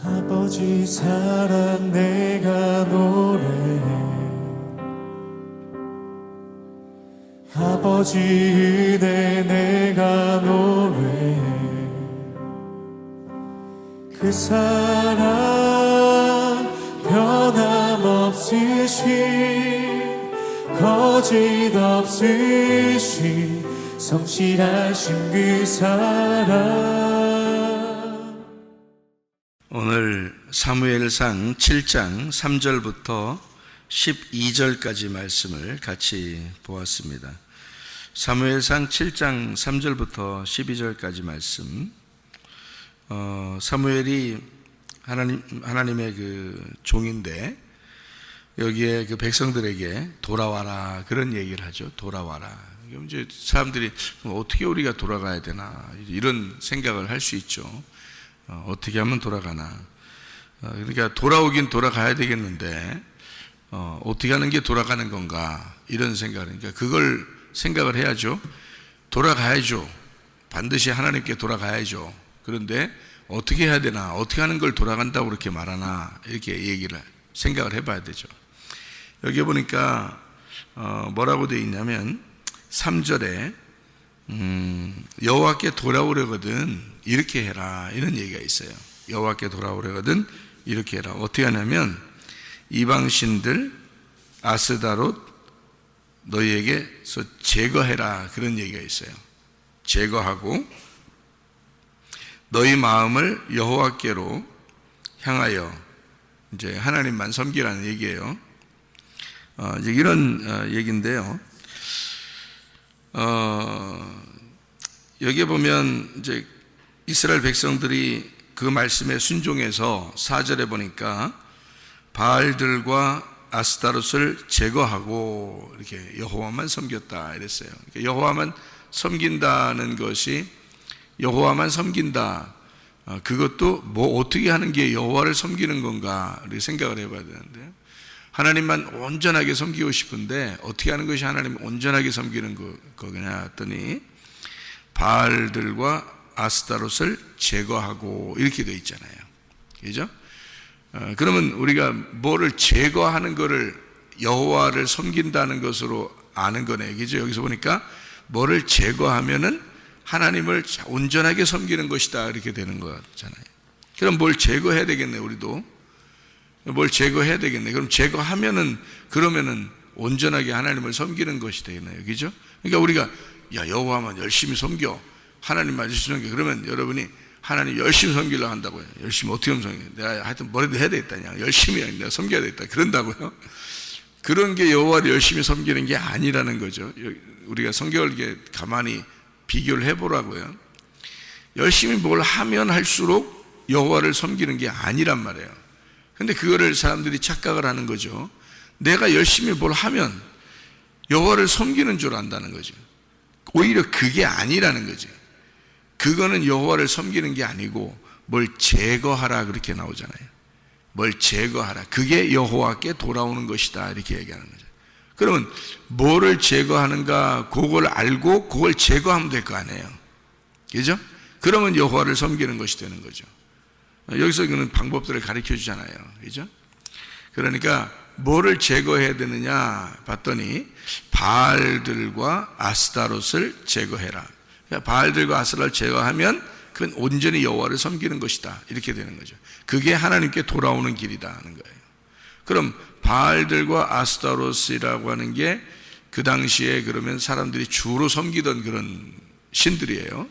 아버지 사랑 내가 노래해. 아버지 은혜 내가 노래해. 그 사랑 변함없으신 거짓 없으신 성실하신 그 사랑. 오늘 사무엘상 7장 3절부터 12절까지 말씀을 같이 보았습니다. 사무엘상 7장 3절부터 12절까지 말씀. 사무엘이 하나님의 그 종인데 여기에 그 백성들에게 돌아와라 그런 얘기를 하죠. 돌아와라. 이제 사람들이 어떻게 우리가 돌아가야 되나 이런 생각을 할 수 있죠. 어떻게 하면 돌아가나. 그러니까 돌아오긴 돌아가야 되겠는데 어떻게 하는 게 돌아가는 건가 이런 생각을, 그러니까 그걸 생각을 해야죠. 돌아가야죠. 반드시 하나님께 돌아가야죠. 그런데 어떻게 해야 되나, 어떻게 하는 걸 돌아간다고 그렇게 말하나 이렇게 얘기를 생각을 해봐야 되죠. 여기 보니까 뭐라고 되어 있냐면 3절에 여호와께 돌아오려거든 이렇게 해라 이런 얘기가 있어요. 여호와께 돌아오려거든 이렇게 해라. 어떻게 하냐면 이방신들 아스다롯 너희에게서 제거해라 그런 얘기가 있어요. 제거하고 너희 마음을 여호와께로 향하여 이제 하나님만 섬기라는 얘기예요. 이제 이런 얘기인데요. 여기에 보면 이제 이스라엘 백성들이 그 말씀에 순종해서 4절에 보니까 바알들과 아스타롯을 제거하고 이렇게 여호와만 섬겼다 이랬어요. 그러니까 여호와만 섬긴다는 것이 여호와만 섬긴다. 그것도 뭐 어떻게 하는 게 여호와를 섬기는 건가 이렇게 생각을 해봐야 되는데요. 하나님만 온전하게 섬기고 싶은데 어떻게 하는 것이 하나님 온전하게 섬기는 거냐 했더니 바알들과 아스타롯을 제거하고 이렇게 되어 있잖아요. 그죠? 그러면 우리가 뭐를 제거하는 것을 여호와를 섬긴다는 것으로 아는 거네요. 그죠? 여기서 보니까 뭐를 제거하면은 하나님을 온전하게 섬기는 것이다 이렇게 되는 거잖아요. 그럼 뭘 제거해야 되겠네. 우리도 뭘 제거해야 되겠네. 그럼 제거하면은 그러면은 온전하게 하나님을 섬기는 것이 되겠네요. 그죠? 그러니까 우리가 여호와만 열심히 섬겨, 하나님만 열심히 섬겨. 그러면 여러분이 하나님 열심히 섬기려고 한다고요. 열심히 어떻게 하면 섬겨? 내가 하여튼 뭐라도 해야 되겠다. 열심히 내가 섬겨야 되겠다. 그런다고요. 그런 게 여호와를 열심히 섬기는 게 아니라는 거죠. 우리가 성경을 이렇게 가만히 비교를 해보라고요. 열심히 뭘 하면 할수록 여호와를 섬기는 게 아니란 말이에요. 근데 그거를 사람들이 착각을 하는 거죠. 내가 열심히 뭘 하면 여호와를 섬기는 줄 안다는 거죠. 오히려 그게 아니라는 거죠. 그거는 여호와를 섬기는 게 아니고 뭘 제거하라 그렇게 나오잖아요. 뭘 제거하라. 그게 여호와께 돌아오는 것이다 이렇게 얘기하는 거죠. 그러면 뭐를 제거하는가 그걸 알고 그걸 제거하면 될 거 아니에요. 그죠? 그러면 여호와를 섬기는 것이 되는 거죠. 여기서 그는 방법들을 가르쳐 주잖아요. 그죠? 그러니까 뭐를 제거해야 되느냐 봤더니 바알들과 아스타롯을 제거해라. 그러니까 바알들과 아스타롯을 제거하면 그건 온전히 여호와를 섬기는 것이다 이렇게 되는 거죠. 그게 하나님께 돌아오는 길이다 하는 거예요. 그럼 바알들과 아스타롯이라고 하는 게 그 당시에 그러면 사람들이 주로 섬기던 그런 신들이에요.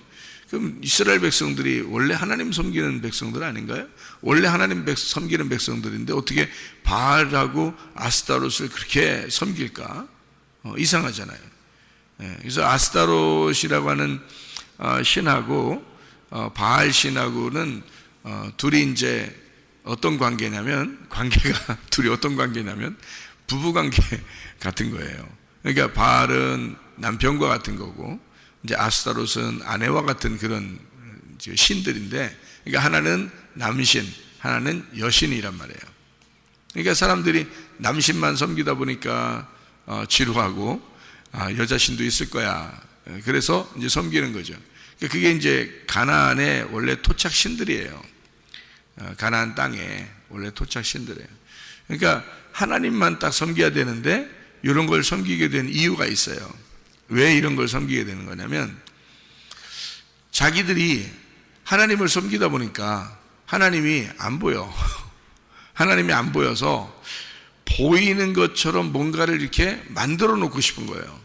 그럼 이스라엘 백성들이 원래 하나님 섬기는 백성들 아닌가요? 원래 하나님 섬기는 백성들인데 어떻게 바알하고 아스타롯을 그렇게 섬길까? 이상하잖아요. 그래서 아스타롯이라고 하는 신하고 바알 신하고는 둘이 이제 어떤 관계냐면 둘이 어떤 관계냐면 부부 관계 같은 거예요. 그러니까 바알은 남편과 같은 거고 이제 아스타롯은 아내와 같은 그런 신들인데, 그러니까 하나는 남신, 하나는 여신이란 말이에요. 그러니까 사람들이 남신만 섬기다 보니까 지루하고 여자 신도 있을 거야. 그래서 이제 섬기는 거죠. 그게 이제 가나안의 원래 토착 신들이에요. 가나안 땅에 원래 토착 신들이에요. 그러니까 하나님만 딱 섬겨야 되는데 이런 걸 섬기게 된 이유가 있어요. 왜 이런 걸 섬기게 되는 거냐면 자기들이 하나님을 섬기다 보니까 하나님이 안 보여. 하나님이 안 보여서 보이는 것처럼 뭔가를 이렇게 만들어 놓고 싶은 거예요.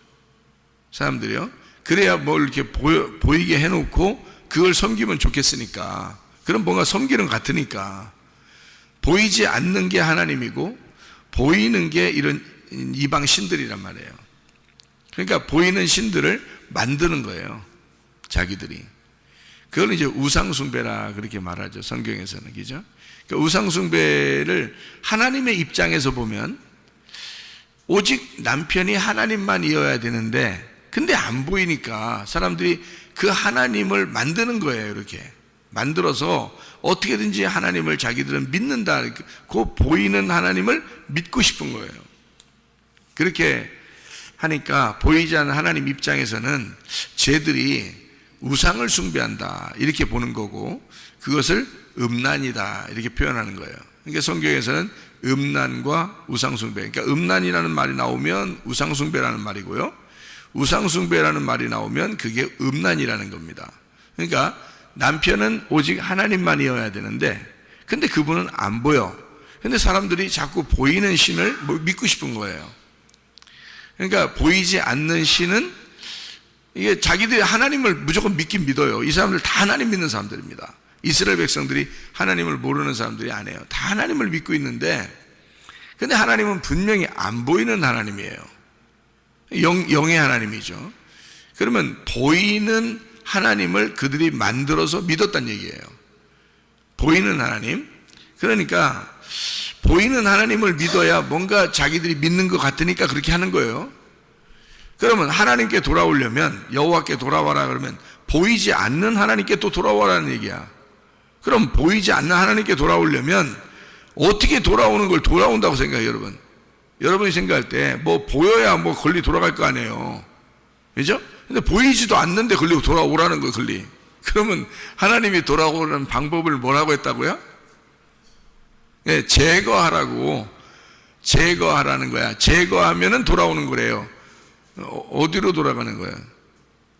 사람들이요. 그래야 뭘 이렇게 보이게 해놓고 그걸 섬기면 좋겠으니까. 그럼 뭔가 섬기는 것 같으니까. 보이지 않는 게 하나님이고 보이는 게 이런 이방 신들이란 말이에요. 그러니까 보이는 신들을 만드는 거예요. 자기들이. 그걸 이제 우상숭배라 그렇게 말하죠. 성경에서는. 그죠? 그러니까 우상숭배를 하나님의 입장에서 보면 오직 남편이 하나님만이어야 되는데 근데 안 보이니까 사람들이 그 하나님을 만드는 거예요. 이렇게 만들어서 어떻게든지 하나님을 자기들은 믿는다. 그 보이는 하나님을 믿고 싶은 거예요. 그렇게 하니까 보이지 않는 하나님 입장에서는 쟤들이 우상을 숭배한다 이렇게 보는 거고 그것을 음란이다 이렇게 표현하는 거예요. 그러니까 성경에서는 음란과 우상숭배, 그러니까 음란이라는 말이 나오면 우상숭배라는 말이고요, 우상숭배라는 말이 나오면 그게 음란이라는 겁니다. 그러니까 남편은 오직 하나님만이어야 되는데 근데 그분은 안 보여. 근데 사람들이 자꾸 보이는 신을 믿고 싶은 거예요. 그러니까 보이지 않는 신은 이게 자기들이 하나님을 무조건 믿긴 믿어요. 이 사람들 다 하나님 믿는 사람들입니다. 이스라엘 백성들이 하나님을 모르는 사람들이 아니에요. 다 하나님을 믿고 있는데 근데 하나님은 분명히 안 보이는 하나님이에요. 영의 하나님이죠. 그러면 보이는 하나님을 그들이 만들어서 믿었다는 얘기예요. 보이는 하나님. 그러니까 보이는 하나님을 믿어야 뭔가 자기들이 믿는 것 같으니까 그렇게 하는 거예요. 그러면 하나님께 돌아오려면 여호와께 돌아와라 그러면 보이지 않는 하나님께 또 돌아오라는 얘기야. 그럼 보이지 않는 하나님께 돌아오려면 어떻게 돌아오는 걸 돌아온다고 생각해요, 여러분? 여러분이 생각할 때 뭐 보여야 뭐 권리 돌아갈 거 아니에요. 그죠? 근데 보이지도 않는데 권리 돌아오라는 거예요, 권리. 그러면 하나님이 돌아오는 방법을 뭐라고 했다고요? 예, 제거하라는 거야. 제거하면은 돌아오는 거래요. 어디로 돌아가는 거야?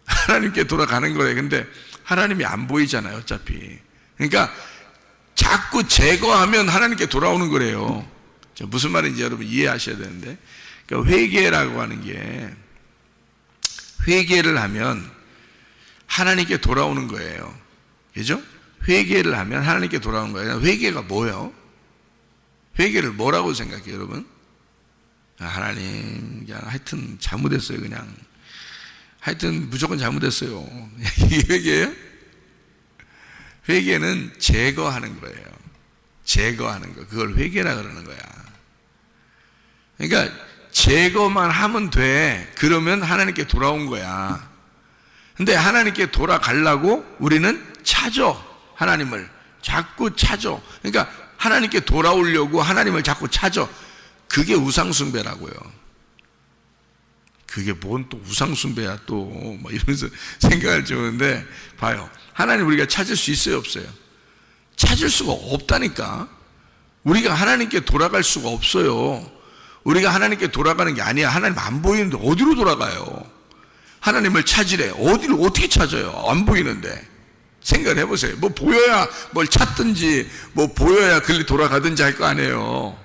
하나님께 돌아가는 거예요. 근데 하나님이 안 보이잖아요, 어차피. 그러니까 자꾸 제거하면 하나님께 돌아오는 거래요. 무슨 말인지 여러분 이해하셔야 되는데, 그러니까 회개라고 하는 게 회개를 하면 하나님께 돌아오는 거예요. 그죠? 회개를 하면 하나님께 돌아오는 거예요. 회개가 뭐예요? 회개를 뭐라고 생각해요, 여러분? 하나님, 하여튼 잘못했어요, 그냥. 하여튼 무조건 잘못했어요. 이게 회개예요? 회개는 제거하는 거예요. 제거하는 거. 그걸 회개라 그러는 거야. 그러니까 제거만 하면 돼. 그러면 하나님께 돌아온 거야. 근데 하나님께 돌아가려고 우리는 찾아. 하나님을 자꾸 찾아. 그러니까 하나님께 돌아오려고 하나님을 자꾸 찾아. 그게 우상숭배라고요. 그게 뭔 또 우상숭배야 또 뭐 이러면서 생각을 주는데, 봐요. 하나님 우리가 찾을 수 있어요, 없어요? 찾을 수가 없다니까. 우리가 하나님께 돌아갈 수가 없어요. 우리가 하나님께 돌아가는 게 아니야. 하나님 안 보이는데 어디로 돌아가요? 하나님을 찾으래. 어디를 어떻게 찾아요? 안 보이는데. 생각을 해보세요. 뭐 보여야 뭘 찾든지 뭐 보여야 글리 돌아가든지 할 거 아니에요.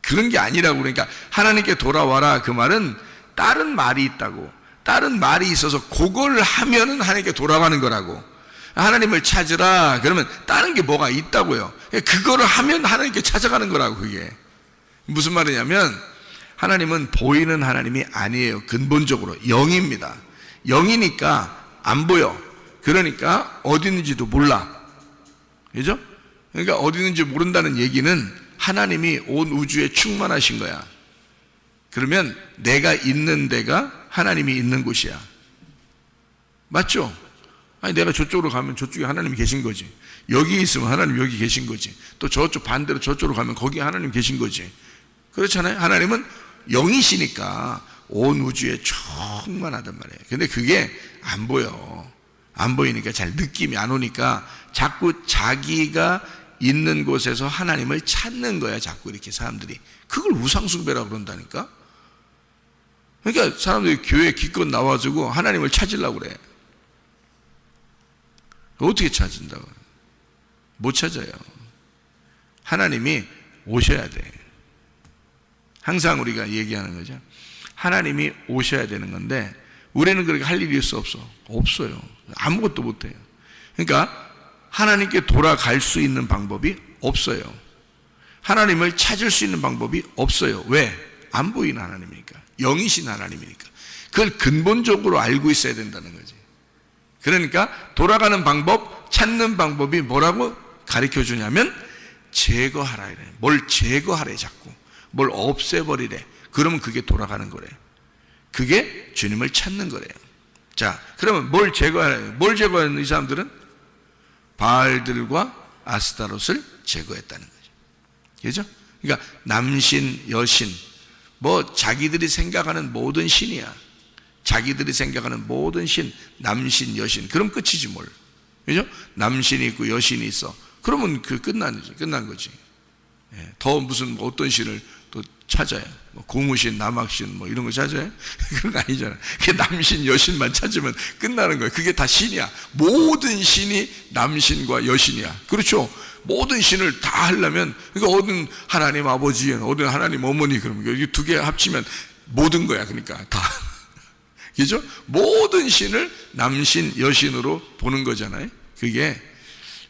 그런 게 아니라고. 그러니까 하나님께 돌아와라 그 말은 다른 말이 있다고. 다른 말이 있어서 그걸 하면은 하나님께 돌아가는 거라고. 하나님을 찾으라 그러면 다른 게 뭐가 있다고요. 그거를 하면 하나님께 찾아가는 거라고. 그게 무슨 말이냐면 하나님은 보이는 하나님이 아니에요. 근본적으로 영입니다. 영이니까 안 보여. 그러니까 어디 있는지도 몰라. 그죠? 그러니까 어디 있는지 모른다는 얘기는 하나님이 온 우주에 충만하신 거야. 그러면 내가 있는 데가 하나님이 있는 곳이야. 맞죠? 아니 내가 저쪽으로 가면 저쪽에 하나님이 계신 거지. 여기 있으면 하나님 여기 계신 거지. 또 저쪽 반대로 저쪽으로 가면 거기에 하나님 계신 거지. 그렇잖아요. 하나님은 영이시니까 온 우주에 충만하단 말이에요. 근데 그게 안 보여. 안 보이니까 잘 느낌이 안 오니까 자꾸 자기가 있는 곳에서 하나님을 찾는 거야. 자꾸 이렇게 사람들이. 그걸 우상숭배라고 그런다니까. 그러니까 사람들이 교회 기껏 나와주고 하나님을 찾으려고 그래. 어떻게 찾은다고? 못 찾아요. 하나님이 오셔야 돼. 항상 우리가 얘기하는 거죠. 하나님이 오셔야 되는 건데 우리는 그렇게 할 일이 없어요. 아무것도 못해요. 그러니까 하나님께 돌아갈 수 있는 방법이 없어요. 하나님을 찾을 수 있는 방법이 없어요. 왜? 안 보이는 하나님이니까. 영이신 하나님이니까. 그걸 근본적으로 알고 있어야 된다는 거지. 그러니까 돌아가는 방법, 찾는 방법이 뭐라고 가르쳐 주냐면 제거하라 이래. 뭘 제거하래 자꾸. 뭘 없애버리래. 그러면 그게 돌아가는 거래. 그게 주님을 찾는 거래요. 자, 그러면 뭘 제거하래? 뭘 제거하는 이 사람들은? 바알들과 아스타롯을 제거했다는 거죠. 그죠? 그러니까 남신, 여신, 뭐 자기들이 생각하는 모든 신이야. 자기들이 생각하는 모든 신, 남신, 여신. 그럼 끝이지 뭘. 그죠? 남신이 있고 여신이 있어. 그러면 끝난 거지. 더 무슨 어떤 신을 또 찾아요. 뭐 고무신, 남학신 뭐 이런 거 찾아요? 그런 거 아니잖아. 그게 남신, 여신만 찾으면 끝나는 거예요. 그게 다 신이야. 모든 신이 남신과 여신이야. 그렇죠? 모든 신을 다 하려면 그러니까 어느 하나님 아버지, 어느 하나님 어머니 그러면 이 두 개 합치면 모든 거야. 그러니까 다. 그죠? 모든 신을 남신, 여신으로 보는 거잖아요. 그게.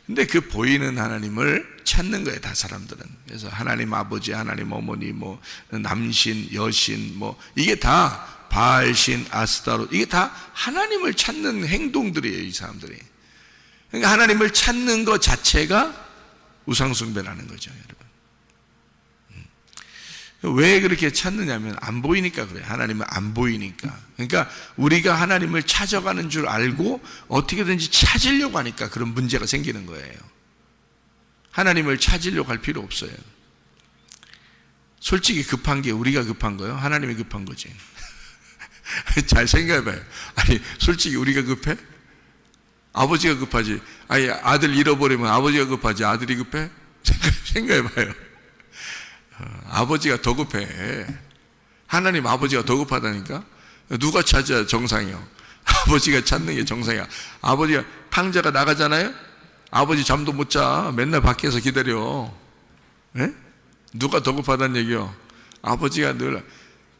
근데 그 보이는 하나님을 찾는 거예요, 다 사람들은. 그래서 하나님 아버지, 하나님 어머니, 뭐 남신, 여신, 뭐 이게 다 바알신, 아스타롯, 이게 다 하나님을 찾는 행동들이에요, 이 사람들이. 그러니까 하나님을 찾는 것 자체가 우상숭배라는 거죠, 여러분. 왜 그렇게 찾느냐면 안 보이니까 그래요. 하나님은 안 보이니까. 그러니까 우리가 하나님을 찾아가는 줄 알고 어떻게든지 찾으려고 하니까 그런 문제가 생기는 거예요. 하나님을 찾으려고 할 필요 없어요. 솔직히 급한 게 우리가 급한 거예요? 하나님이 급한 거지. 잘 생각해봐요. 아니 솔직히 우리가 급해? 아버지가 급하지. 아니 아들 잃어버리면 아버지가 급하지 아들이 급해? 생각해봐요. 아버지가 더 급해. 하나님 아버지가 더 급하다니까. 누가 찾아야 정상이요? 아버지가 찾는 게 정상이야. 아버지가 탕자가 나가잖아요. 아버지 잠도 못 자. 맨날 밖에서 기다려. 네? 누가 더 급하다는 얘기요? 아버지가 늘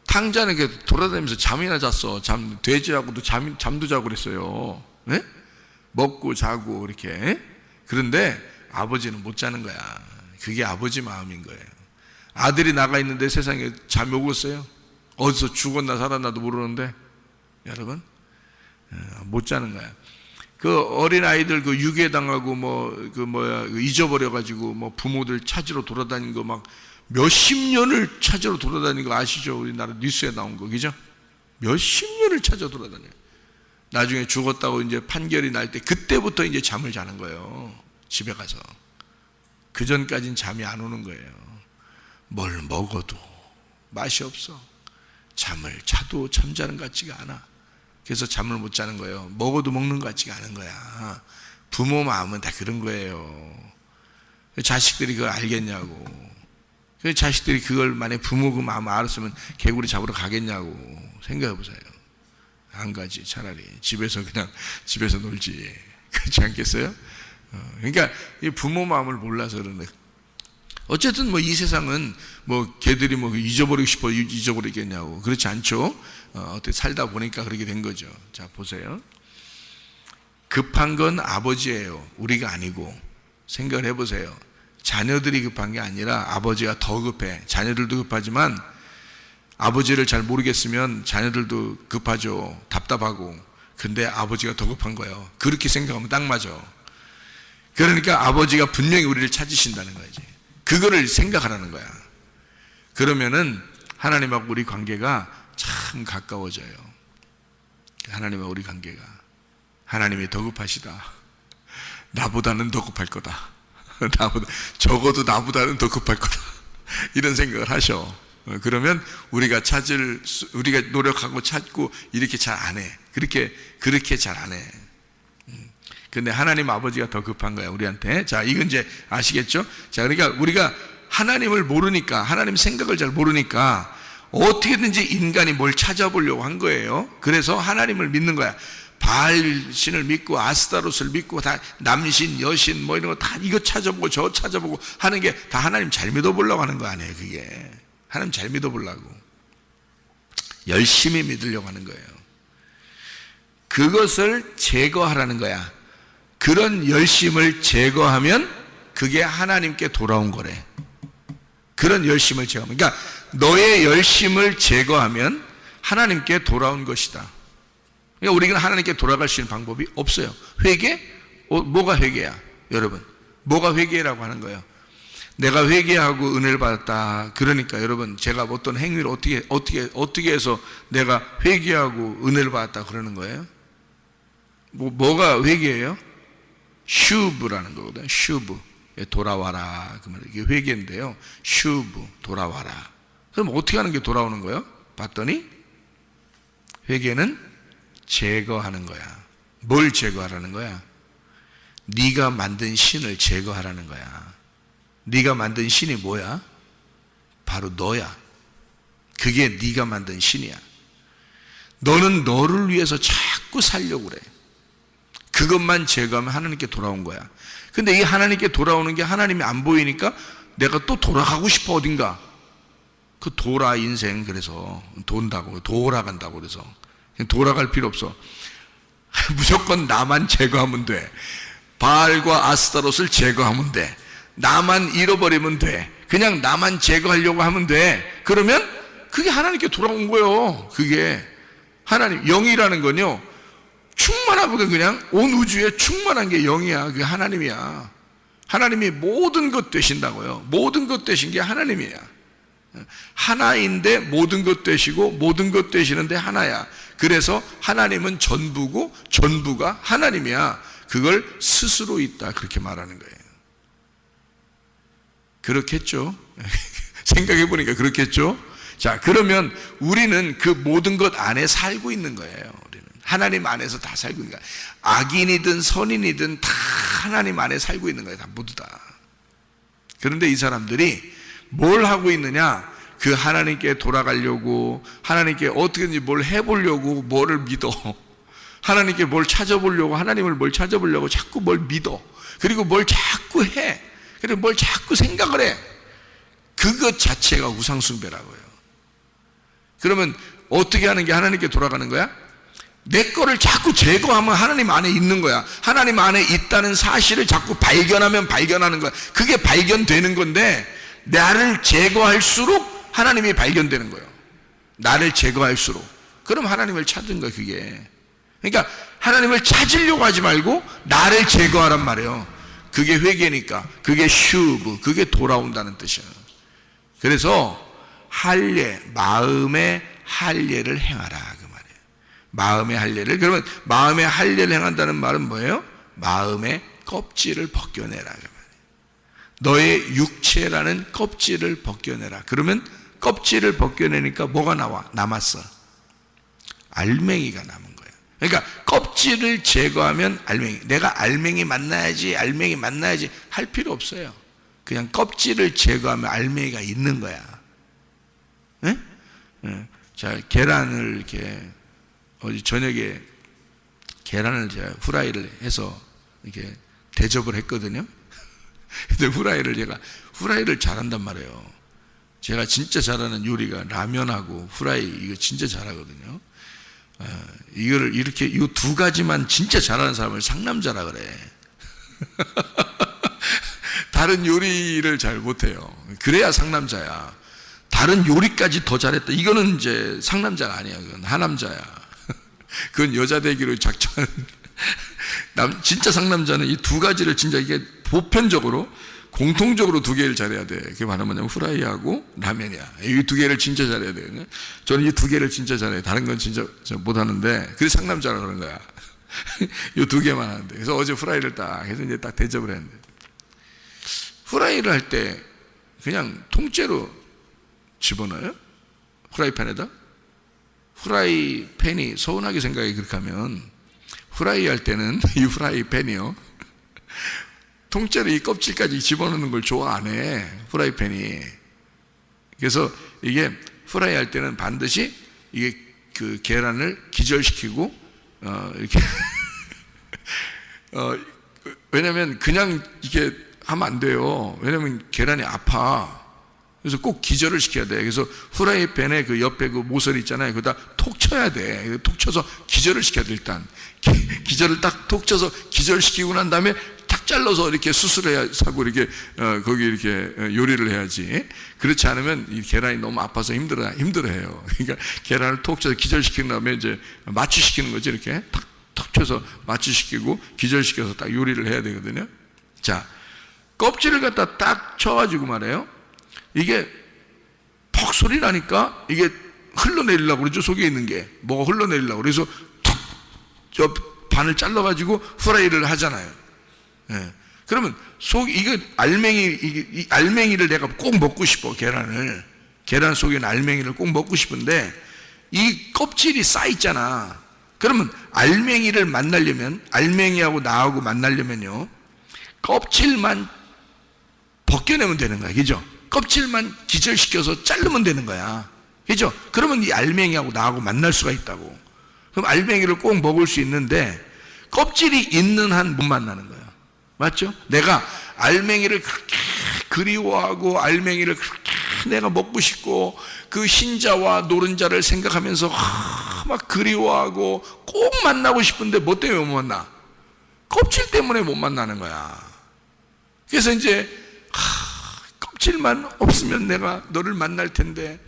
탕자는 돌아다니면서 잠이나 잤어. 돼지하고도 잠도 자고 그랬어요. 네? 먹고 자고 이렇게. 그런데 아버지는 못 자는 거야. 그게 아버지 마음인 거예요. 아들이 나가 있는데 세상에 잠이 오겠어요? 어디서 죽었나 살았나도 모르는데 여러분 못 자는 거야. 그 어린 아이들 그 유괴당하고 잊어버려 가지고 뭐 부모들 찾으러 돌아다닌 거 막 몇십 년을 찾으러 돌아다닌 거 아시죠? 우리나라 뉴스에 나온 거 그죠? 몇십 년을 찾아 돌아다녀요. 나중에 죽었다고 이제 판결이 날 때 그때부터 이제 잠을 자는 거예요. 집에 가서. 그 전까지는 잠이 안 오는 거예요. 뭘 먹어도 맛이 없어. 잠을 자도 잠자는 것 같지가 않아. 그래서 잠을 못 자는 거예요. 먹어도 먹는 것 같지가 않은 거야. 부모 마음은 다 그런 거예요. 자식들이 그걸 알겠냐고. 자식들이 그걸 만약에 부모 그 마음을 알았으면 개구리 잡으러 가겠냐고. 생각해 보세요. 안 가지. 차라리 집에서 그냥 집에서 놀지. 그렇지 않겠어요? 그러니까 이 부모 마음을 몰라서 그러네. 어쨌든 뭐 이 세상은 뭐 걔들이 뭐 잊어버리고 싶어 잊어버리겠냐고. 그렇지 않죠. 어떻게 살다 보니까 그렇게 된 거죠. 자 보세요. 급한 건 아버지예요. 우리가 아니고. 생각을 해보세요. 자녀들이 급한 게 아니라 아버지가 더 급해. 자녀들도 급하지만 아버지를 잘 모르겠으면 자녀들도 급하죠. 답답하고. 근데 아버지가 더 급한 거예요. 그렇게 생각하면 딱 맞아. 그러니까 아버지가 분명히 우리를 찾으신다는 거지. 그거를 생각하라는 거야. 그러면은 하나님하고 우리 관계가 참 가까워져요. 하나님과 우리 관계가. 하나님이 더 급하시다. 나보다는 더 급할 거다. 적어도 나보다는 더 급할 거다. 이런 생각을 하셔. 그러면 우리가 노력하고 찾고 이렇게 잘 안 해. 그렇게 잘 안 해. 근데 하나님 아버지가 더 급한 거야, 우리한테. 자, 이건 이제 아시겠죠? 자, 그러니까 우리가 하나님을 모르니까, 하나님 생각을 잘 모르니까 어떻게든지 인간이 뭘 찾아보려고 한 거예요. 그래서 하나님을 믿는 거야. 바알신을 믿고 아스타롯을 믿고 다 남신, 여신 뭐 이런 거 다 이거 찾아보고 저 찾아보고 하는 게 다 하나님 잘 믿어보려고 하는 거 아니에요, 그게. 하나님 잘 믿어보려고. 열심히 믿으려고 하는 거예요. 그것을 제거하라는 거야. 그런 열심을 제거하면 그게 하나님께 돌아온 거래. 그런 열심을 제거하면. 그러니까 너의 열심을 제거하면 하나님께 돌아온 것이다. 그러니까 우리는 하나님께 돌아갈 수 있는 방법이 없어요. 회개? 뭐가 회개야? 여러분, 뭐가 회개라고 하는 거예요? 내가 회개하고 은혜를 받았다. 그러니까 여러분, 제가 어떤 행위를 어떻게 해서 내가 회개하고 은혜를 받았다 그러는 거예요? 뭐가 회개예요? 슈브라는 거거든요. 슈브. 돌아와라. 그 말, 이게 회개인데요. 슈브. 돌아와라. 그럼 어떻게 하는 게 돌아오는 거예요? 봤더니 회개는 제거하는 거야. 뭘 제거하라는 거야? 네가 만든 신을 제거하라는 거야. 네가 만든 신이 뭐야? 바로 너야. 그게 네가 만든 신이야. 너는 너를 위해서 자꾸 살려고 그래. 그것만 제거하면 하나님께 돌아온 거야. 근데 이 하나님께 돌아오는 게 하나님이 안 보이니까 내가 또 돌아가고 싶어, 어딘가. 그 돌아 인생. 그래서 돈다고 돌아간다고. 그래서 돌아갈 필요 없어. 무조건 나만 제거하면 돼. 바알과 아스타롯을 제거하면 돼. 나만 잃어버리면 돼. 그냥 나만 제거하려고 하면 돼. 그러면 그게 하나님께 돌아온 거예요. 그게 하나님. 영이라는 건요, 충만하거든. 그냥 온 우주에 충만한 게 영이야. 그게 하나님이야. 하나님이 모든 것 되신다고요. 모든 것 되신 게 하나님이야. 하나인데 모든 것 되시고 모든 것 되시는데 하나야. 그래서 하나님은 전부고 전부가 하나님이야. 그걸 스스로 있다, 그렇게 말하는 거예요. 그렇겠죠? 생각해 보니까 그렇겠죠? 자, 그러면 우리는 그 모든 것 안에 살고 있는 거예요. 우리는 하나님 안에서 다 살고 있는 거야. 악인이든 선인이든 다 하나님 안에 살고 있는 거예요. 다 모두 다. 그런데 이 사람들이 뭘 하고 있느냐? 그 하나님께 돌아가려고, 하나님께 어떻게든지 뭘 해보려고 뭐를 믿어. 하나님께 뭘 찾아보려고, 하나님을 뭘 찾아보려고 자꾸 뭘 믿어. 그리고 뭘 자꾸 해. 그리고 뭘 자꾸 생각을 해. 그것 자체가 우상숭배라고요. 그러면 어떻게 하는 게 하나님께 돌아가는 거야? 내 거를 자꾸 제거하면 하나님 안에 있는 거야. 하나님 안에 있다는 사실을 자꾸 발견하면 발견하는 거야. 그게 발견되는 건데, 나를 제거할수록 하나님이 발견되는 거예요. 나를 제거할수록. 그럼 하나님을 찾은 거야, 그게. 그러니까 하나님을 찾으려고 하지 말고 나를 제거하란 말이에요. 그게 회개니까. 그게 슈브, 그게 돌아온다는 뜻이에요. 그래서 할례, 마음의 할례를 행하라, 그 말이에요. 마음의 할례를. 그러면 마음의 할례를 행한다는 말은 뭐예요? 마음의 껍질을 벗겨내라, 그 말이에요. 너의 육체라는 껍질을 벗겨내라. 그러면 껍질을 벗겨내니까 뭐가 남았어? 알맹이가 남은 거예요. 그러니까 껍질을 제거하면 알맹이. 내가 알맹이 만나야지 할 필요 없어요. 그냥 껍질을 제거하면 알맹이가 있는 거야. 네? 네. 자, 계란을 이렇게 어제 저녁에 계란을 제가 후라이를 해서 이렇게 대접을 했거든요. 근데 후라이를 잘한단 말이에요. 제가 진짜 잘하는 요리가 라면하고 후라이, 이거 진짜 잘하거든요. 이거를 이렇게 이 두 가지만 진짜 잘하는 사람을 상남자라 그래. 다른 요리를 잘 못해요. 그래야 상남자야. 다른 요리까지 더 잘했다, 이거는 이제 상남자가 아니야. 그건 하남자야. 그건 여자 되기로 작정한. 진짜 상남자는 이 두 가지를 진짜 이게 보편적으로 공통적으로 두 개를 잘해야 돼. 그게 바로 뭐냐면 후라이하고 라면이야. 이 두 개를 진짜 잘해야 돼요. 저는 이 두 개를 진짜 잘해요. 다른 건 진짜 못하는데, 그래서 상남자라 그런 거야. 이 두 개만 하는데. 그래서 어제 후라이를 딱 해서 이제 딱 대접을 했는데, 후라이를 할 때 그냥 통째로 집어넣어요? 후라이팬에다? 후라이팬이 서운하게 생각해. 그렇게 하면 후라이 할 때는 이 후라이팬이요, 통째로 이 껍질까지 집어넣는 걸 좋아 안 해, 후라이팬이. 그래서 이게 후라이 할 때는 반드시 이게 그 계란을 기절시키고 이렇게 왜냐면 그냥 이게 하면 안 돼요. 왜냐면 계란이 아파. 그래서 꼭 기절을 시켜야 돼. 그래서 후라이팬에 그 옆에 그 모서리 있잖아요. 그거다 톡 쳐야 돼. 톡 쳐서 기절을 시켜야 돼. 일단 기절을 딱 톡 쳐서 기절시키고 난 다음에 탁 잘라서 이렇게 수술해야 하고 이렇게 거기 이렇게 요리를 해야지. 그렇지 않으면 이 계란이 너무 아파서 힘들어해요. 그러니까 계란을 톡 쳐서 기절시킨 다음에 이제 마취시키는 거지. 이렇게 탁 쳐서 마취시키고 기절시켜서 딱 요리를 해야 되거든요. 자, 껍질을 갖다 딱 쳐가지고 말해요. 이게 퍽 소리 나니까 이게 흘러내리려고 그러죠. 속에 있는 게 뭐가 흘러내리려고. 그래서 툭 저 반을 잘라가지고 후라이를 하잖아요. 예. 그러면 이거 이 알맹이를 내가 꼭 먹고 싶어. 계란 속에 있는 알맹이를 꼭 먹고 싶은데 이 껍질이 쌓여 있잖아. 그러면 알맹이를 만나려면, 알맹이하고 나하고 만나려면요, 껍질만 벗겨내면 되는 거야. 그죠? 껍질만 기절시켜서 자르면 되는 거야. 그죠? 그러면 이 알맹이하고 나하고 만날 수가 있다고. 그럼 알맹이를 꼭 먹을 수 있는데 껍질이 있는 한 못 만나는 거야. 맞죠? 내가 알맹이를 그렇게 그리워하고 알맹이를 그렇게 내가 먹고 싶고 그 흰자와 노른자를 생각하면서 막 그리워하고 꼭 만나고 싶은데 뭐 때문에 못 만나? 껍질 때문에 못 만나는 거야. 그래서 이제 껍질만 없으면 내가 너를 만날 텐데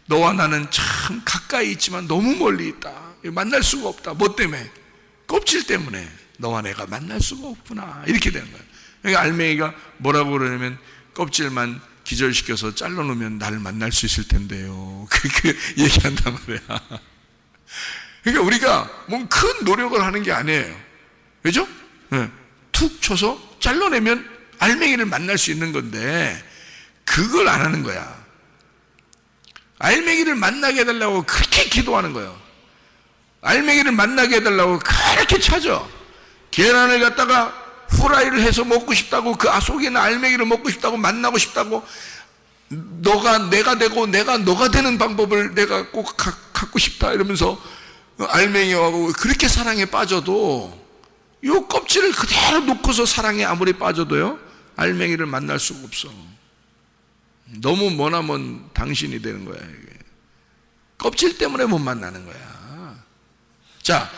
너와 나는 참 가까이 있지만 너무 멀리 있다. 만날 수가 없다. 뭐 때문에? 껍질 때문에 너와 내가 만날 수가 없구나. 이렇게 되는 거야. 그러니까 알맹이가 뭐라고 그러냐면 껍질만 기절시켜서 잘라놓으면 나를 만날 수 있을 텐데요. 그렇게 얘기한단 말이야. 그러니까 우리가 뭔 큰 노력을 하는 게 아니에요. 그죠? 네. 툭 쳐서 잘라내면 알맹이를 만날 수 있는 건데 그걸 안 하는 거야. 알맹이를 만나게 해달라고 그렇게 기도하는 거예요. 알맹이를 만나게 해달라고 그렇게 찾아. 계란을 갖다가 후라이를 해서 먹고 싶다고, 그 속에 있는 알맹이를 먹고 싶다고, 만나고 싶다고, 내가 되고 내가 너가 되는 방법을 내가 꼭 갖고 싶다 이러면서 알맹이하고 그렇게 사랑에 빠져도 이 껍질을 그대로 놓고서 사랑에 아무리 빠져도요 알맹이를 만날 수가 없어. 너무 머나먼 당신이 되는 거야. 이게 껍질 때문에 못 만나는 거야. 자,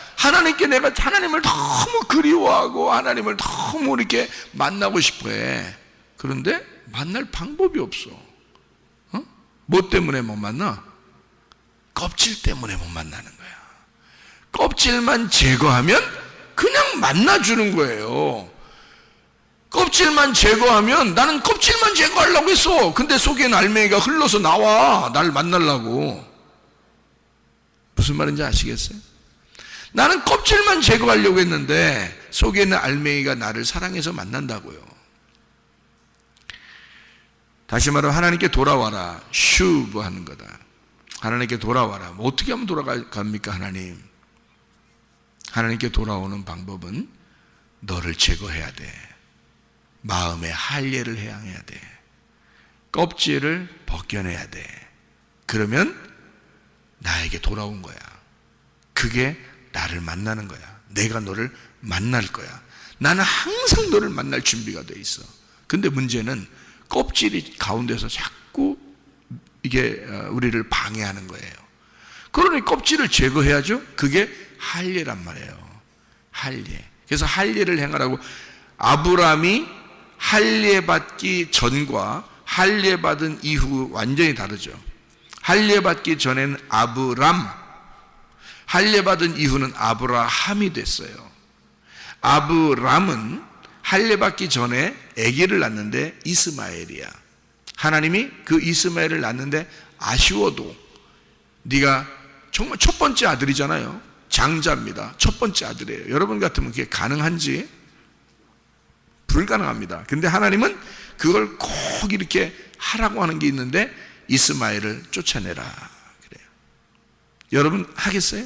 내가 하나님을 너무 그리워하고 하나님을 너무 이렇게 만나고 싶어해. 그런데 만날 방법이 없어. 뭐 때문에 못 만나? 껍질 때문에 못 만나는 거야. 껍질만 제거하면 그냥 만나주는 거예요. 껍질만 제거하면, 나는 껍질만 제거하려고 했어. 근데 속에는 알맹이가 흘러서 나와. 나를 만나려고. 무슨 말인지 아시겠어요? 나는 껍질만 제거하려고 했는데 속에 있는 알맹이가 나를 사랑해서 만난다고요. 다시 말하면 하나님께 돌아와라. 슈브 하는 거다. 하나님께 돌아와라. 뭐 어떻게 하면 돌아갑니까? 하나님께 돌아오는 방법은 너를 제거해야 돼. 마음의 할례를 해야 돼. 껍질을 벗겨내야 돼. 그러면 나에게 돌아온 거야. 그게 나를 만나는 거야. 내가 너를 만날 거야. 나는 항상 너를 만날 준비가 돼 있어. 근데 문제는 껍질이 가운데서 자꾸 이게 우리를 방해하는 거예요. 그러니 껍질을 제거해야죠. 그게 할례란 말이에요. 할례. 그래서 할례를 행하라고. 아브라함이 할례 받기 전과 할례 받은 이후 완전히 다르죠. 할례 받기 전에는 아브람, 할례 받은 이후는 아브라함이 됐어요. 아브람은 할례 받기 전에 아기를 낳는데 이스마엘이야. 하나님이 그 이스마엘을 낳는데 아쉬워도, 네가 정말 첫 번째 아들이잖아요. 장자입니다. 첫 번째 아들이에요. 여러분 같으면 그게 가능한지? 불가능합니다. 근데 하나님은 그걸 꼭 이렇게 하라고 하는 게 있는데 이스마엘을 쫓아내라 그래요. 여러분 하겠어요?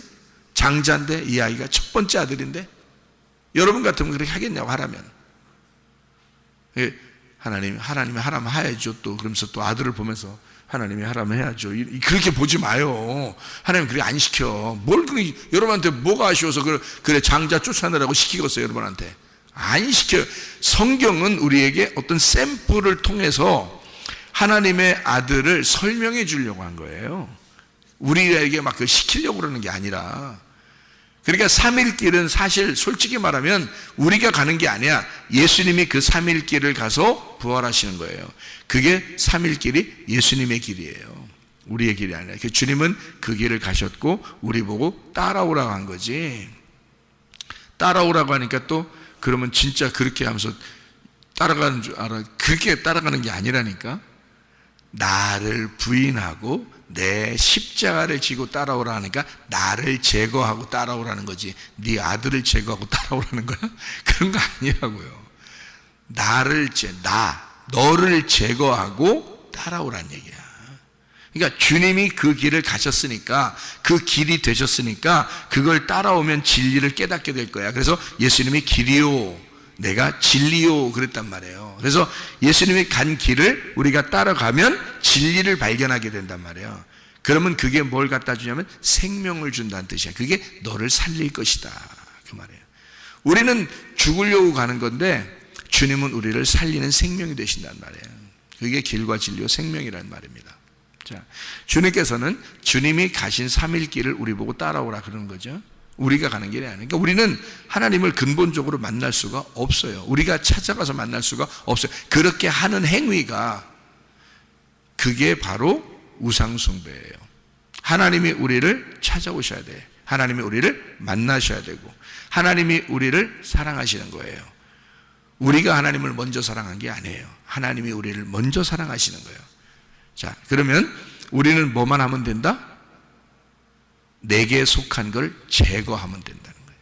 장자인데 이 아이가 첫 번째 아들인데 여러분 같으면 그렇게 하겠냐고 하라면. 하나님이 하라면 해야죠. 또 그러면서 또 아들을 보면서 하나님이 하라면 해야죠. 그렇게 보지 마요. 하나님 그렇게 안 시켜. 뭘 그렇게 여러분한테 뭐가 아쉬워서 그래 장자 쫓아내라고 시키겠어요. 여러분한테 안 시켜요. 성경은 우리에게 어떤 샘플을 통해서 하나님의 아들을 설명해 주려고 한 거예요. 우리에게 막 시키려고 그러는 게 아니라. 그러니까 3일 길은 사실 솔직히 말하면 우리가 가는 게 아니야. 예수님이 그 3일 길을 가서 부활하시는 거예요. 그게 3일 길이 예수님의 길이에요. 우리의 길이 아니라. 주님은 그 길을 가셨고 우리 보고 따라오라고 한 거지. 따라오라고 하니까 또 그러면 진짜 그렇게 하면서 따라가는 줄 알아. 그렇게 따라가는 게 아니라니까. 나를 부인하고 내 십자가를 지고 따라오라 하니까 나를 제거하고 따라오라는 거지. 네 아들을 제거하고 따라오라는 거야? 그런 거 아니라고요. 너를 제거하고 따라오라는 얘기야. 그러니까 주님이 그 길을 가셨으니까, 그 길이 되셨으니까 그걸 따라오면 진리를 깨닫게 될 거야. 그래서 예수님이 길이요 내가 진리요 그랬단 말이에요. 그래서 예수님이 간 길을 우리가 따라가면 진리를 발견하게 된단 말이에요. 그러면 그게 뭘 갖다 주냐면 생명을 준다는 뜻이야. 그게 너를 살릴 것이다 그 말이에요. 우리는 죽으려고 가는 건데 주님은 우리를 살리는 생명이 되신단 말이에요. 그게 길과 진리와 생명이라는 말입니다. 자, 주님께서는 주님이 가신 3일 길을 우리 보고 따라오라 그러는 거죠. 우리가 가는 길이 아니니까 우리는 하나님을 근본적으로 만날 수가 없어요. 우리가 찾아가서 만날 수가 없어요. 그렇게 하는 행위가 그게 바로 우상숭배예요. 하나님이 우리를 찾아오셔야 돼. 하나님이 우리를 만나셔야 되고 하나님이 우리를 사랑하시는 거예요. 우리가 하나님을 먼저 사랑한 게 아니에요. 하나님이 우리를 먼저 사랑하시는 거예요. 자, 그러면 우리는 뭐만 하면 된다? 내게 속한 걸 제거하면 된다는 거예요.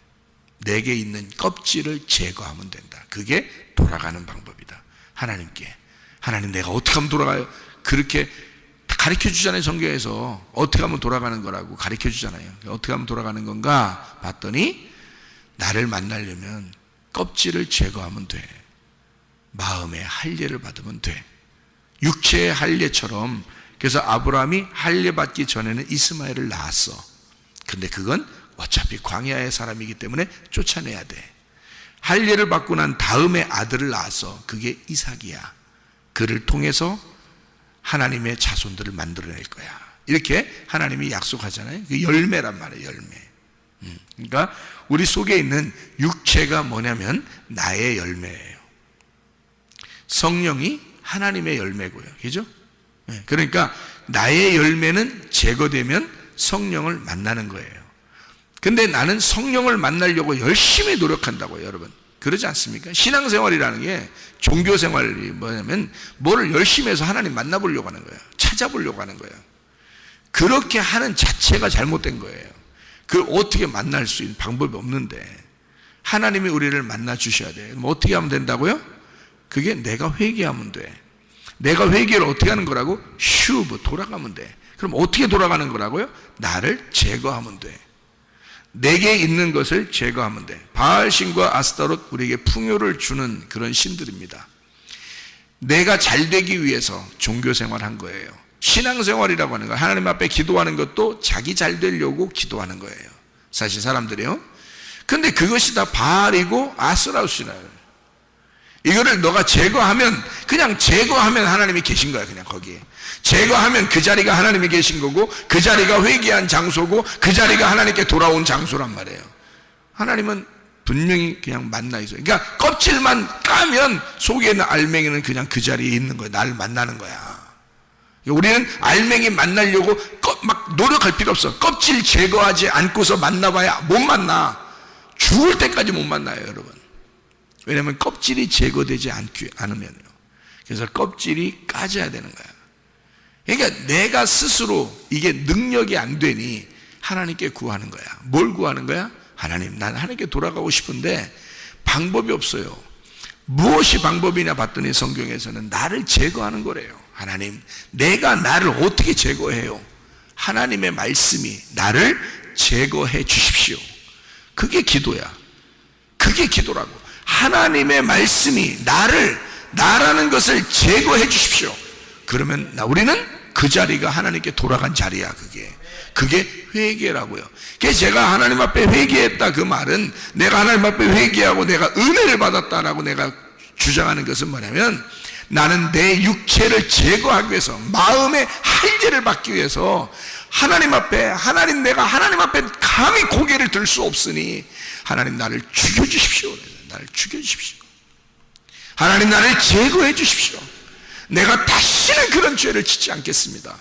내게 있는 껍질을 제거하면 된다. 그게 돌아가는 방법이다. 하나님께. 하나님 내가 어떻게 하면 돌아가요? 그렇게 가르쳐 주잖아요. 성경에서 어떻게 하면 돌아가는 거라고 가르쳐 주잖아요. 어떻게 하면 돌아가는 건가 봤더니 나를 만나려면 껍질을 제거하면 돼. 마음의 할례를 받으면 돼. 육체의 할례처럼. 그래서 아브라함이 할례 받기 전에는 이스마엘을 낳았어. 근데 그건 어차피 광야의 사람이기 때문에 쫓아내야 돼. 할례를 받고 난 다음에 아들을 낳았어. 그게 이삭이야. 그를 통해서 하나님의 자손들을 만들어낼 거야. 이렇게 하나님이 약속하잖아요. 그 열매란 말이에요. 열매. 그러니까 우리 속에 있는 육체가 뭐냐면 나의 열매예요. 성령이 하나님의 열매고요. 그죠? 그러니까 나의 열매는 제거되면 성령을 만나는 거예요. 근데 나는 성령을 만나려고 열심히 노력한다고요, 여러분. 그러지 않습니까? 신앙생활이라는 게 종교생활이 뭐냐면 뭐를 열심히 해서 하나님 만나보려고 하는 거예요. 찾아보려고 하는 거예요. 그렇게 하는 자체가 잘못된 거예요. 그걸 어떻게 만날 수 있는 방법이 없는데 하나님이 우리를 만나 주셔야 돼요. 그럼 어떻게 하면 된다고요? 그게 내가 회개하면 돼. 내가 회개를 어떻게 하는 거라고? 돌아가면 돼. 그럼 어떻게 돌아가는 거라고요? 나를 제거하면 돼. 내게 있는 것을 제거하면 돼. 바알신과 아스타롯 우리에게 풍요를 주는 그런 신들입니다. 내가 잘 되기 위해서 종교생활 한 거예요. 신앙생활이라고 하는 거, 하나님 앞에 기도하는 것도 자기 잘 되려고 기도하는 거예요. 사실 사람들이요. 근데 그것이 다 바알이고 아스타롯이라요. 이거를 너가 제거하면, 그냥 제거하면 하나님이 계신 거야. 그냥 거기에 제거하면 그 자리가 하나님이 계신 거고, 그 자리가 회개한 장소고, 그 자리가 하나님께 돌아온 장소란 말이에요. 하나님은 분명히 그냥 만나 있어요. 그러니까 껍질만 까면 속에 있는 알맹이는 그냥 그 자리에 있는 거예요. 나를 만나는 거야. 우리는 알맹이 만나려고 막 노력할 필요 없어. 껍질 제거하지 않고서 만나봐야 못 만나. 죽을 때까지 못 만나요, 여러분. 왜냐하면 껍질이 제거되지 않으면요. 그래서 껍질이 까져야 되는 거야. 그러니까 내가 스스로 이게 능력이 안 되니 하나님께 구하는 거야. 뭘 구하는 거야? 하나님, 난 하나님께 돌아가고 싶은데 방법이 없어요. 무엇이 방법이냐 봤더니 성경에서는 나를 제거하는 거래요. 하나님, 내가 나를 어떻게 제거해요? 하나님의 말씀이 나를 제거해 주십시오. 그게 기도야. 그게 기도라고. 하나님의 말씀이 나라는 것을 제거해 주십시오. 그러면 우리는 그 자리가 하나님께 돌아간 자리야. 그게 회개라고요. 그래서 제가 하나님 앞에 회개했다, 그 말은 내가 하나님 앞에 회개하고 내가 은혜를 받았다라고 내가 주장하는 것은 뭐냐면, 나는 내 육체를 제거하기 위해서, 마음의 할례를 받기 위해서 내가 하나님 앞에 감히 고개를 들 수 없으니 하나님 나를 죽여주십시오. 나를 죽여주십시오. 하나님 나를 제거해 주십시오. 내가 다시는 그런 죄를 짓지 않겠습니다.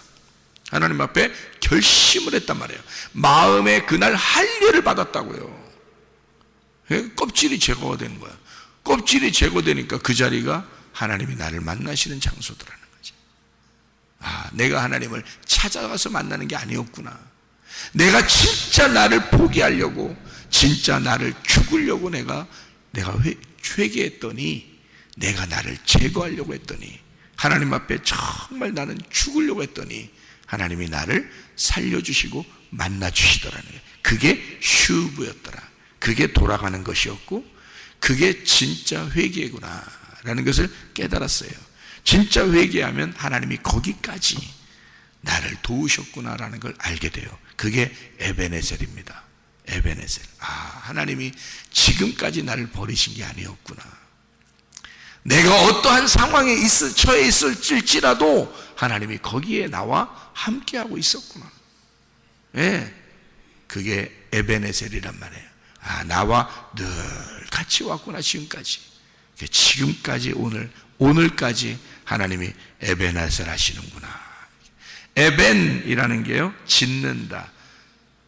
하나님 앞에 결심을 했단 말이에요. 마음에 그날 할례를 받았다고요. 껍질이 제거가 되는 거야. 껍질이 제거되니까 그 자리가 하나님이 나를 만나시는 장소더라는 거지. 내가 하나님을 찾아가서 만나는 게 아니었구나. 내가 진짜 나를 포기하려고, 진짜 나를 죽으려고 내가 회개했더니, 내가 나를 제거하려고 했더니, 하나님 앞에 정말 나는 죽으려고 했더니 하나님이 나를 살려주시고 만나주시더라는 거예요. 그게 슈브였더라. 그게 돌아가는 것이었고, 그게 진짜 회개구나 라는 것을 깨달았어요. 진짜 회개하면 하나님이 거기까지 나를 도우셨구나 라는 걸 알게 돼요. 그게 에베네셀입니다. 에베네셀. 하나님이 지금까지 나를 버리신 게 아니었구나. 내가 어떠한 상황에 처해 있을지라도 하나님이 거기에 나와 함께하고 있었구나. 그게 에베네셀이란 말이에요. 나와 늘 같이 왔구나. 지금까지 오늘까지 하나님이 에베네셀 하시는구나. 에벤이라는 게요, 짓는다,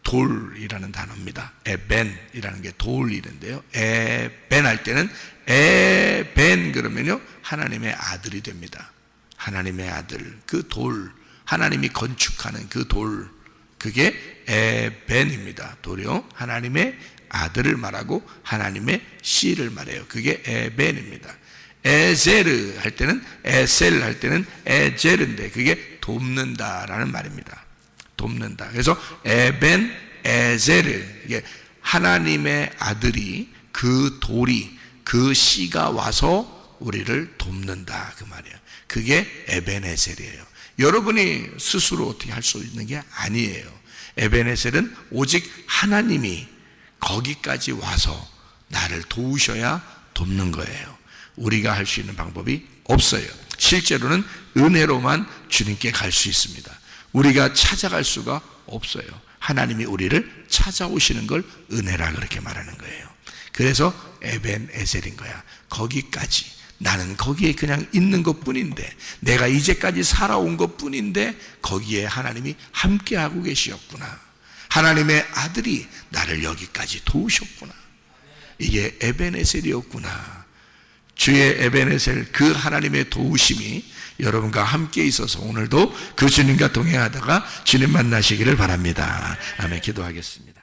돌이라는 단어입니다. 에벤이라는 게 돌이는데요, 에벤 할 때는 에벤 그러면요 하나님의 아들이 됩니다. 하나님의 아들, 그 돌, 하나님이 건축하는 그 돌, 그게 에벤입니다. 돌이요, 하나님의 아들을 말하고 하나님의 씨를 말해요. 그게 에벤입니다. 에제르 할 때는, 에셀 할 때는 에제르인데 그게 돕는다라는 말입니다. 돕는다. 그래서 에벤 에제르, 이게 하나님의 아들이, 그 돌이, 그 씨가 와서 우리를 돕는다, 그 말이에요. 그게 에벤에셀이에요. 여러분이 스스로 어떻게 할 수 있는 게 아니에요. 에벤에셀은 오직 하나님이 거기까지 와서 나를 도우셔야 돕는 거예요. 우리가 할 수 있는 방법이 없어요. 실제로는 은혜로만 주님께 갈 수 있습니다. 우리가 찾아갈 수가 없어요. 하나님이 우리를 찾아오시는 걸 은혜라 그렇게 말하는 거예요. 그래서 에벤에셀인 거야. 거기까지, 나는 거기에 그냥 있는 것 뿐인데, 내가 이제까지 살아온 것 뿐인데 거기에 하나님이 함께하고 계시었구나. 하나님의 아들이 나를 여기까지 도우셨구나. 이게 에벤에셀이었구나. 주의 에벤에셀, 그 하나님의 도우심이 여러분과 함께 있어서 오늘도 그 주님과 동행하다가 주님 만나시기를 바랍니다. 아멘. 기도하겠습니다.